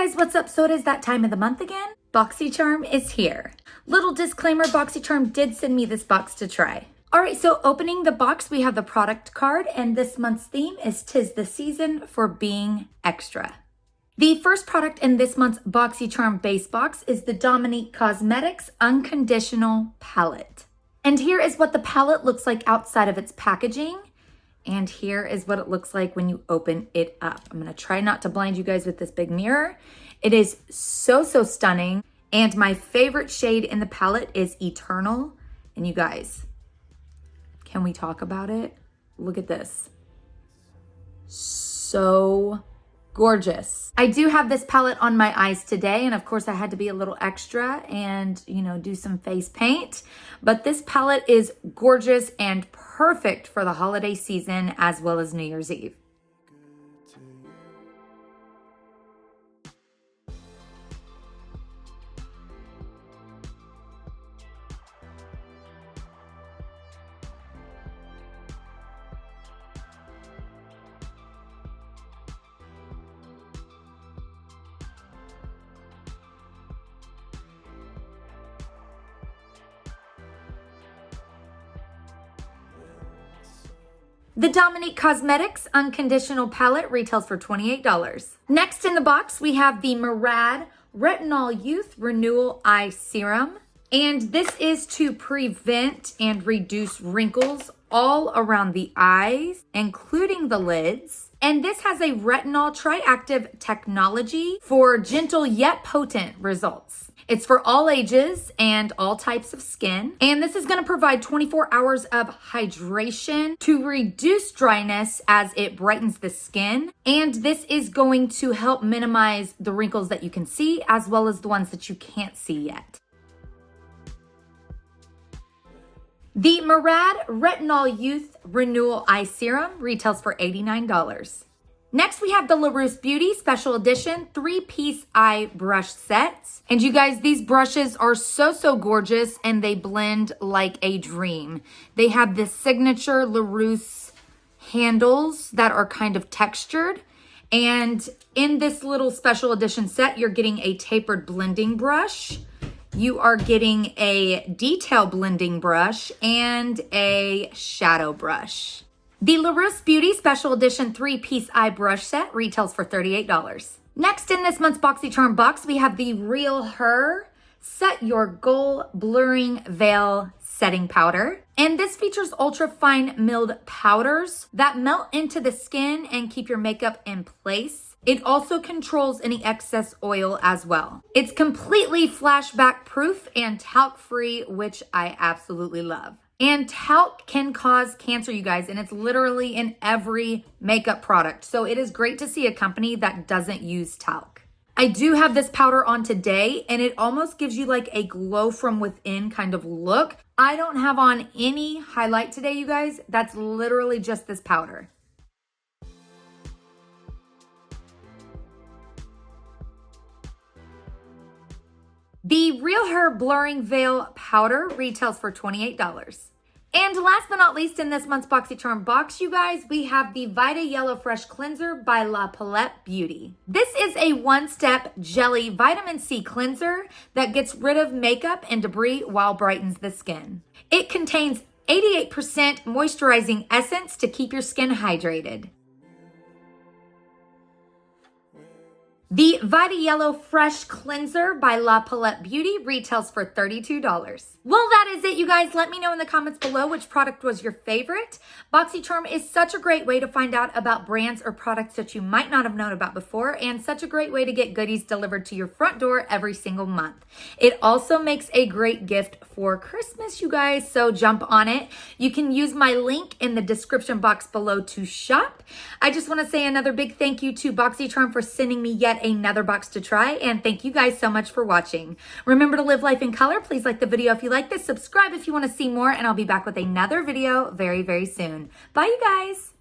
guys, what's up? So it is that time of the month again. Boxycharm is here. Little disclaimer, Boxycharm did send me this box to try. All right, so opening the box, we have the product card, and this month's theme is 'Tis the Season for Being Extra. The first product in this month's Boxycharm base box is the Dominique Cosmetics Unconditional palette. And here is what the palette looks like outside of its packaging. And here is what it looks like when you open it up. I'm gonna try not to blind you guys with this big mirror. It is so stunning. And my favorite shade in the palette is Eternal. And you guys, can we talk about it? Look at this. So gorgeous. I do have this palette on my eyes today, and of course I had to be a little extra and, do some face paint. But this palette is gorgeous and perfect for the holiday season as well as New Year's Eve. The Dominique Cosmetics Unconditional palette retails for $28. Next in the box, we have the Murad Retinol Youth Renewal Eye Serum. And this is to prevent and reduce wrinkles all around the eyes, including the lids. And this has a retinol triactive technology for gentle yet potent results. It's for all ages and all types of skin. And this is gonna provide 24 hours of hydration to reduce dryness as it brightens the skin. And this is going to help minimize the wrinkles that you can see as well as the ones that you can't see yet. The Murad Retinol Youth Renewal Eye Serum retails for $89. Next, we have the Larose Beauty Special Edition 3-piece eye brush sets. And you guys, these brushes are so gorgeous and they blend like a dream. They have this signature Larose handles that are kind of textured. And in this little special edition set, you're getting a tapered blending brush. You are getting a detail blending brush and a shadow brush. The Larose Beauty Special Edition 3-piece eye brush set retails for $38. Next in this month's Boxycharm box, we have the Real Her Set Your Goal Blurring Veil Setting Powder. And this features ultra fine milled powders that melt into the skin and keep your makeup in place. It also controls any excess oil as well. It's completely flashback proof and talc free, which I absolutely love. And talc can cause cancer, you guys, and it's literally in every makeup product. So it is great to see a company that doesn't use talc. I do have this powder on today, and it almost gives you like a glow from within kind of look. I don't have on any highlight today, you guys. That's literally just this powder. The Real Her Blurring Veil Powder retails for $28. And last but not least in this month's Boxycharm box, you guys, we have the Vita Yellow Fresh Cleanser by Thebriabeauty. This is a one-step jelly vitamin C cleanser that gets rid of makeup and debris while brightens the skin. It contains 88% moisturizing essence to keep your skin hydrated. The Vita Yellow Fresh Cleanser by Thebriabeauty retails for $32. Well, that is it, you guys. Let me know in the comments below which product was your favorite. Boxycharm is such a great way to find out about brands or products that you might not have known about before, and such a great way to get goodies delivered to your front door every single month. It also makes a great gift for Christmas, you guys, so jump on it. You can use my link in the description box below to shop. I just want to say another big thank you to Boxycharm for sending me yet another box to try, and thank you guys so much for watching. Remember to live life in color. Please like the video if you like this, subscribe if you want to see more, and I'll be back with another video very soon. Bye, you guys.